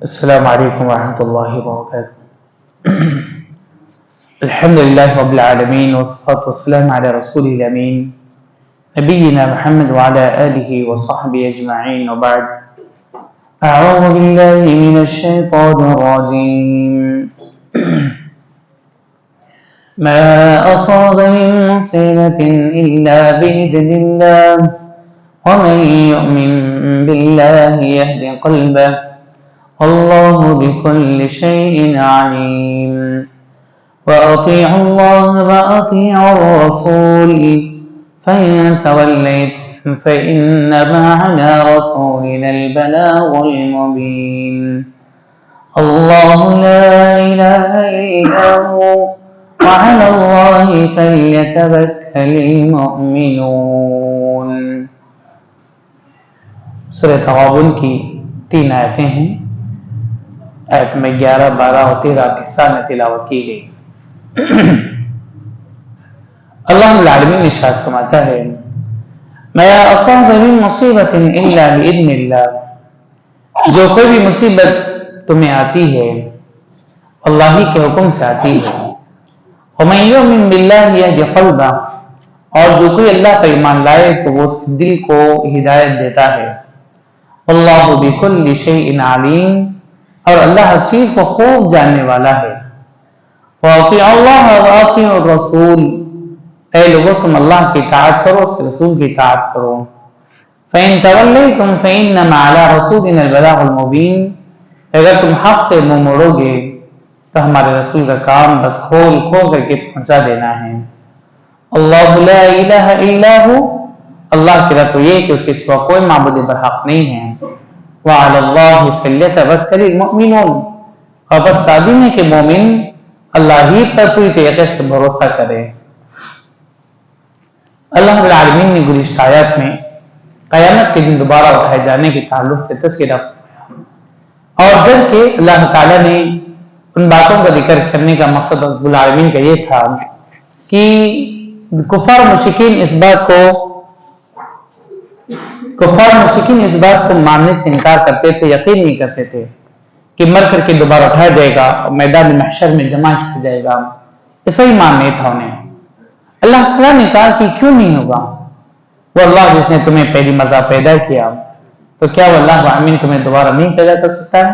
السلام علیکم ورحمۃ اللہ وبرکاتہ۔ الحمد للہ رب العالمین والصلاة والسلام علی رسول الامین نبینا محمد وعلی آلہ وصحبہ اجمعین وبعد۔ اعوذ باللہ من الشیطان الرجیم۔ ما اصاب من مصیبۃ الا بإذن اللہ ومن یؤمن باللہ یہد قلبہ اللہ بكل شيء عليم وأطيعوا الله وأطيعوا الرسول فإن توليتم فإنما على رسولنا البلاغ المبين الله لا إله إلا هو وعلى الله فليتوكل المؤمنون۔ سورہ تغابن کی 3 آیتیں ہیں۔ آیت میں 11، 12 اور 13 کے ساتھ تلاوت کی گئی۔ اللہ العالمین نے ارشاد فرماتا ہے ما اصاب من مصیبت الا باذن اللہ، جو کوئی بھی مصیبت تمہیں آتی ہے اللہ ہی کے حکم سے آتی ہے۔ ومن یؤمن باللہ یہد قلبہ، اور جو کوئی اللہ پر ایمان لائے تو وہ دل کو ہدایت دیتا ہے۔ اللہ بکل شیء علیم، اور اللہ ہر چیز کو خوب جاننے والا ہے۔ وَأَطِيعُوا اللَّهَ وَأَطِيعُوا الرَّسُولَ، اے لوگو تم اللہ کی اطاعت کرو، رسول کی اطاعت کرو۔ فَإِن تَوَلَّيْتُمْ فَإِنَّمَا عَلَىٰ رَسُولِنَا الْبَلَاغُ الْمُبِينُ، اگر تم حق سے منہ موڑو گے تو ہمارے رسول کا کام بس کھول کر کے پہنچا دینا ہے۔ اللہ لا الہ الا ہو، اللہ کی تو یہ کہ اس کے سوا کوئی معبود برحق نہیں ہے۔ وعلی اللہ فلیتوکل المؤمنون، اور بس لازم ہے کہ مومن اللہ ہی پر پوری طریقے سے بھروسہ کرے۔ اللہ رب العالمین نے گزشتہ آیات میں قیامت کے دن دوبارہ اٹھائے جانے کے تعلق سے تذکرہ اور جب کہ اللہ تعالیٰ نے ان باتوں کا ذکر کرنے کا مقصد رب العالمین کا یہ تھا کہ کفار مشرکین اس بات کو ماننے سے انکار کرتے تھے، یقین نہیں کرتے تھے کہ مر کر کے دوبارہ اٹھایا جائے گا اور میدان محشر میں جمع کیا جائے گا، ایسا ہی مان نہیں تھا انہیں۔ اللہ تعالیٰ نے کہا کہ کیوں نہیں ہوگا، وہ اللہ جس نے تمہیں پہلی مرتبہ پیدا کیا تو کیا وہ اللہ العالمین تمہیں دوبارہ نہیں پیدا کر سکتا ہے؟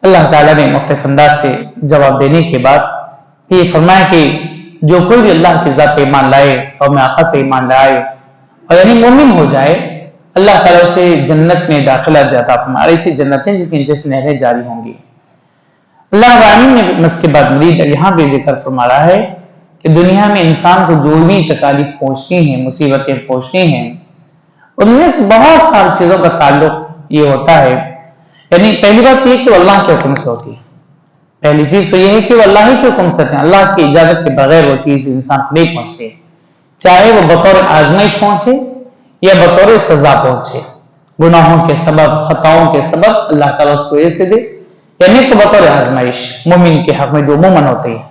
اللہ تعالیٰ نے مختلف انداز سے جواب دینے کے بعد یہ فرمایا کہ جو کوئی بھی اللہ کی ذات پہ ایمان لائے اور میں آخرت پہ ایمان لائے اور یعنی مومن ہو جائے، اللہ تعالیٰ اسے جنت میں داخلہ دیتا فرمایا، ایسی جنتیں جس کے نیچے سے نہریں جاری ہوں گی۔ اللہ العالمین نے اس کے بعد مزید یہاں بھی ذکر فرما رہا ہے کہ دنیا میں انسان کو جو بھی تکالیف پہنچتی ہیں، مصیبتیں پہنچتی ہیں، ان میں سے بہت ساری چیزوں کا تعلق یہ ہوتا ہے، یعنی پہلی بات یہ کہ وہ اللہ کے حکم سے ہوتی ہے۔ پہلی چیز تو یہ ہے کہ وہ اللہ ہی کے حکم سے ہوتے ہیں، اللہ کی اجازت کے بغیر وہ چیز انسان کو نہیں پہنچتی، چاہے وہ بطور آزمائش پہنچے یا بطور سزا پہنچے، گناہوں کے سبب، خطاؤں کے سبب اللہ تعالیٰ اس کو ایسے دے، یعنی کہ بطور آزمائش مومن کے حق میں جو عموماً ہوتی ہے۔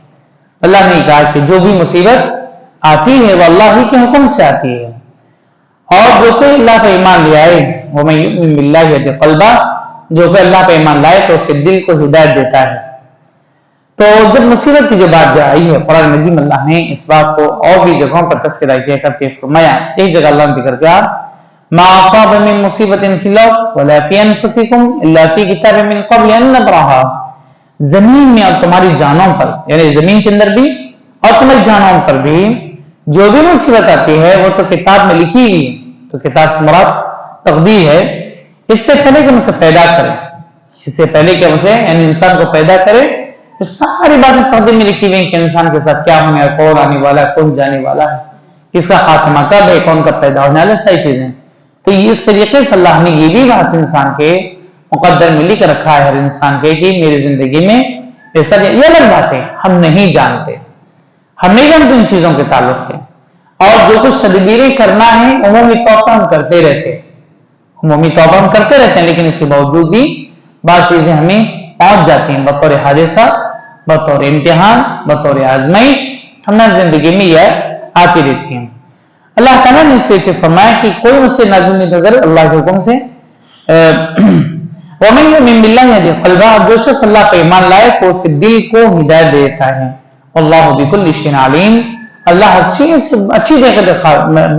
اللہ نے کہا کہ جو بھی مصیبت آتی ہے وہ اللہ ہی کے حکم سے آتی ہے، اور جو کوئی اللہ پہ ایمان لے آئے، وَمَن یُؤْمِن بِاللَّهِ یہد قلبہ، جو کوئی اللہ پہ ایمان لائے تو اسے دل کو ہدایت دیتا ہے۔ تو جب مصیبت کی جو بات جو آئی ہے قرآن مجید میں اللہ نے اس بات کو اور بھی جگہوں پر تذکرہ کیا کر کے فرمایا، ایک جگہ اللہ نے ذکر کیا ما اصاب من مصیبت فی الارض ولا فی انفسکم الا فی کتاب من قبل ان نبرأها، زمین میں اور تمہاری جانوں پر، یعنی زمین کے اندر بھی اور تمہاری جانوں پر بھی جو بھی مصیبت آتی ہے وہ تو کتاب میں لکھی ہوئی ہے۔ تو کتاب سے مراد تقدیر ہے، اس سے پہلے کہ ہم اسے پیدا کریں، اس سے پہلے کہ ہم اسے یعنی انسان کو پیدا کرے تو ساری باتیں تقدیر میں لکھی ہوئی ہیں کہ انسان کے ساتھ کیا ہونے ہے، کون آنے والا ہے، کون جانے والا ہے، کس کا خاتمہ کب ہے، کون کا پیدا ہونے والا ہے، ساری چیزیں۔ تو اس طریقے سے اللہ نے یہ بھی بات انسان کے مقدر میں لکھ رکھا ہے ہر انسان کے کہ میری زندگی میں ایسا، یہ الگ بات ہے ہم نہیں جانتے، ہم نہیں جانتے ان چیزوں کے تعلق سے، اور جو کچھ تدبیریں کرنا ہے عمومی طور پر ہم کرتے رہتے ہیں، لیکن اس کے باوجود بھی بعض چیزیں ہمیں پہنچ جاتی ہیں بطور حادثہ، بطور امتحان، بطور آزمائش ہماری زندگی میں یہ آتی رہتی ہیں۔ اللہ تعالیٰ نے اس سے فرمایا کہ کوئی مجھ سے نازل نہیں کر اللہ کے حکم سے وَمَن يُؤْمِن بِاللَّهِ يَهْدِ قَلْبَهُ، جو شخص اللہ پر ایمان لائے تو اس کے دل کو ہدایت دیتا ہے. وَاللَّهُ بِكُلِّ شَيْءٍ عَلِيمٌ، اللہ ہر چیز اچھی جگہ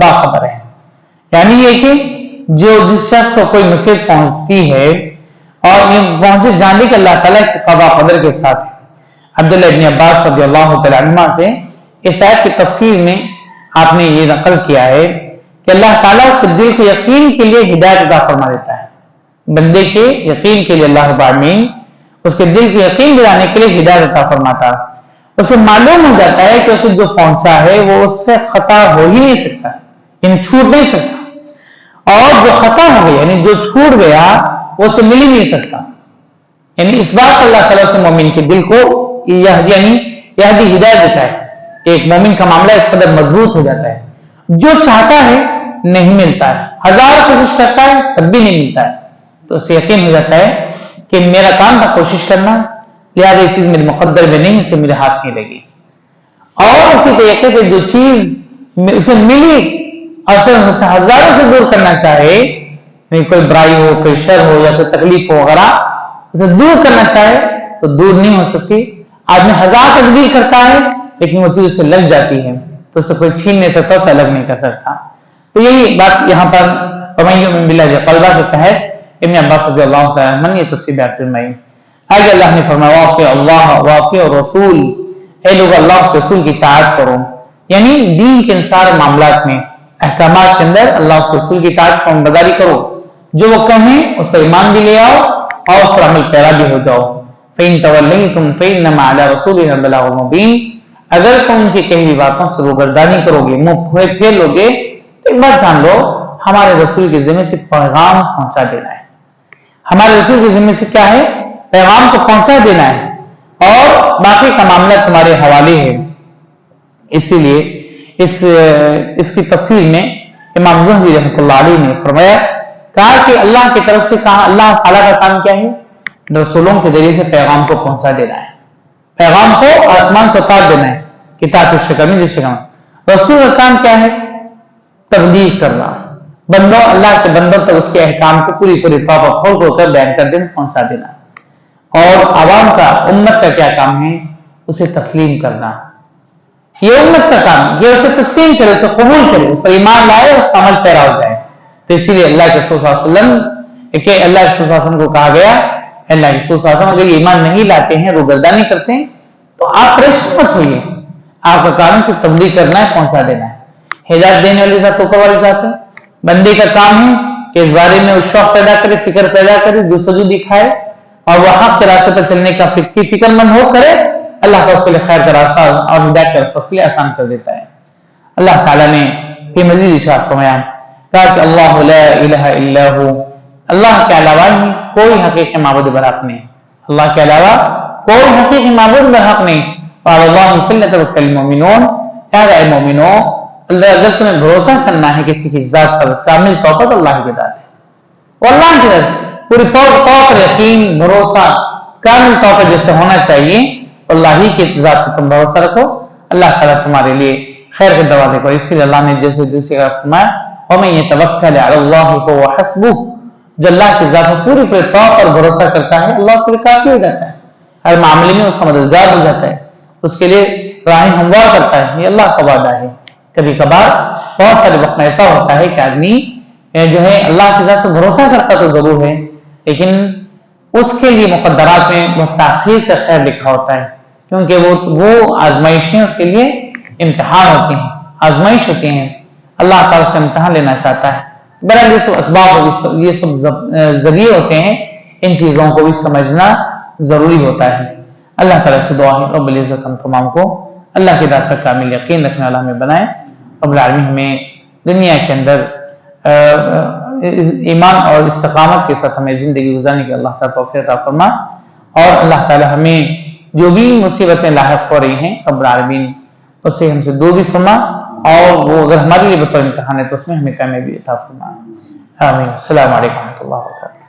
باخبر ہے. یعنی یہ کہ جس شخص کو کوئی مصیبت پہنچتی ہے اور یہ پہنچے جاننے کے اللہ تعالیٰ کی قضا قدر کے ساتھ ہے. عبداللہ ابن عباس رضی اللہ تعالیٰ عنہ سے اس آیت کی تفسیر میں آپ نے یہ نقل کیا ہے کہ اللہ تعالیٰ اس دل کو یقین کے لیے ہدایت عطا فرما دیتا ہے. بندے کے یقین کے لیے اللہ رب العالمین اس کے دل کو یقین دلانے کے لیے ہدایت عطا فرماتا ہے. اسے معلوم ہو جاتا ہے کہ اسے جو پہنچا ہے وہ اس سے خطا ہو ہی نہیں سکتا، یعنی چھوٹ نہیں سکتا، اور جو خطا ہو گیا یعنی جو چھوٹ گیا وہ اسے مل ہی نہیں سکتا. یعنی اس بات اللہ تعالیٰ سے مومن کے دل کو یعنی ہدایت دیتا ہے. ایک مومن کا معاملہ اس قدر مضبوط ہو جاتا ہے، جو چاہتا ہے نہیں ملتا ہے، ہزار کوشش کرتا ہے تب بھی نہیں ملتا ہے، تو اسے یقین ہو جاتا ہے کہ میرا کام تھا کوشش کرنا، لہٰذا یہ چیز میرے مقدر میں نہیں، اسے میرے ہاتھ نہیں لگی. اور اسی طریقے سے جو چیز اسے ملی اور اسے ہزاروں سے دور کرنا چاہے، کوئی برائی ہو، کوئی شر ہو یا کوئی تکلیف ہو وغیرہ، اسے دور کرنا چاہے تو دور نہیں ہو سکتی. آدمی ہزار تدبیر کرتا ہے لیکن وہ چیز اسے لگ جاتی ہے تو اسے کوئی چھین نہیں سکتا، اسے الگ نہیں کر سکتا. تو یہی بات یہاں پر وَمَن يُؤْمِن بِاللَّهِ قَلْبَهُ کے تحت ابن عباس رضی اللہ تعالیٰ عنہ نے یہ تفسیر بیان فرمائی. آگے اللہ نے فرمایا وَاطِیعُوا اللَّهَ وَاطِیعُوا الرَّسُولَ، اے لوگ اللہ کے رسول کی اطاعت کرو. یعنی دین کے ان سارے معاملات میں، احکامات کے اندر اللہ کے رسول کی اطاعت فرمانبرداری کرو. جو وہ کہیں اس پر ایمان بھی لے آؤ اور اس پر عمل پیرا بھی ہو جاؤ. فَإِن تَوَلَّيْتُمْ فَإِنَّمَا عَلَىٰ رَسُولِنَا الْبَلَاغُ الْمُبِينُ، اگر تم ان کی کہی باتوں سے روگردانی کرو گے، منہ پھیر لو گے، تو ایک بات جان لو ہمارے رسول کے ذمہ سے پیغام پہنچا دینا ہے. ہمارے رسول کے ذمہ سے کیا ہے؟ پیغام کو پہنچا دینا ہے، اور باقی کا معاملہ تمہارے حوالے ہے. اسی لیے اس کی تفسیر میں امام زہری رحمۃ اللہ علیہ نے فرمایا، کہا کہ اللہ کی طرف سے کہا اللہ تعالیٰ کا کام کیا ہے؟ رسولوں کے ذریعے سے پیغام کو پہنچا دینا ہے، پیغام کو آسمان سے اتار دینا ہے کتاب کی شکل میں. جس شکل میں رسول کا کام کیا ہے؟ تبلیغ کرنا، بندوں اللہ کے بندوں تک اس کے احکام کو پوری طور پر کھول کر بیان کر دینا، پہنچا دینا. اور عوام کا، امت کا کیا کام ہے؟ اسے تسلیم کرنا. یہ امت کا کام، یہ اسے تسلیم کرے، اسے قبول کرے، اس پر ایمان لائے، اس کا عمل پیرا ہو جائے. تو اسی لیے اللہ کے رسول صلی اللہ علیہ وسلم کہ اللہ کے رسول صلی اللہ علیہ وسلم کو کہا گیا، اللہ کے رسول صلی اللہ علیہ وسلم اگر یہ ایمان نہیں لاتے ہیں، روگردانی کرتے ہیں، تو آپ پریشان مت ہوئیے. آپ کا کام سے تبلیغ کرنا ہے، پہنچا دینا ہے. ہدایت دینے والی ذات اوپر والی ذات ہے. بندے کا کام ہے کہ اس بارے میں وہ شوق پیدا کرے، فکر پیدا کرے، جستجو دکھائے اور وہ حق کے راستے پر چلنے کا فکر مند ہو کرے. اللہ کا اس کے لیے خیر کا راستہ اور ہدایت کا راستہ اس کے لیے آسان کر دیتا ہے. اللہ تعالیٰ نے یہ مزید ارشاد فرمایا، کہا کہ اللہ لا الہ الا ہو، اللہ کے علاوہ کوئی حقیقی معبود برحق نہیں، اللہ کے علاوہ کوئی حقیقی معبود برحق نہیں. اور اللہ فلیتوکل المؤمنون، اے مومنو، اگر تمہیں بھروسہ کرنا ہے کسی کی ذات پر کامل طور پر، اللہ کی ذات ہے، اور اللہ کی ذات پوری طور پر یقین، بھروسہ کامل طور پر جیسے ہونا چاہیے، اللہ ہی کی ذات پر تم بھروسہ رکھو. اللہ تعالیٰ تمہارے لیے خیر کے دروازے کو، اس لیے اللہ نے جیسے دوسرے فرمایا وَمَن يَتَوَكَّلْ عَلَى اللَّهِ فَهُوَ حَسْبُهُ، جو اللہ کی ذات پر پوری طور پر بھروسہ کرتا ہے اللہ اس کے لیے کافی ہو جاتا ہے، ہر معاملے میں اس کا مددگار ہو جاتا ہے، اس کے لیے راہیں ہموار کرتا ہے. یہ اللہ کا وعدہ ہے. کبھی کبھار بہت سارے وقت میں ایسا ہوتا ہے کہ آدمی جو ہے اللہ کی ذات پر بھروسہ کرتا تو ضرور ہے، لیکن اس کے لیے مقدرات میں بہت تاخیر سے خیر لکھا ہوتا ہے، کیونکہ وہ آزمائشیں اس کے لیے امتحان ہوتی ہیں، آزمائش ہوتی ہیں. اللہ تعالیٰ سے امتحان لینا چاہتا ہے. بہرحال یہ سب اسباب، یہ سب ذریعے ہوتے ہیں، ان چیزوں کو بھی سمجھنا ضروری ہوتا ہے. اللہ تعالیٰ سے دعا ہے رب العزت ہم تمام کو اللہ کی ذات پر کامل یقین رکھنے والا ہمیں بنائے. رب العالمین ہمیں دنیا کے اندر ایمان اور استقامت کے ساتھ ہمیں زندگی گزارنے کی اللہ تعالیٰ توفیق عطا فرما، اور اللہ تعالیٰ ہمیں جو بھی مصیبتیں لاحق ہو رہی ہیں رب العالمین اسے ہم سے دور بھی فرما، اور وہ اگر ہمارے لیے بطور امتحان ہے تو اس میں ہمیں کامیابی عطا فرما. آمین. السلام علیکم و رحمۃ اللہ وبرکاتہ.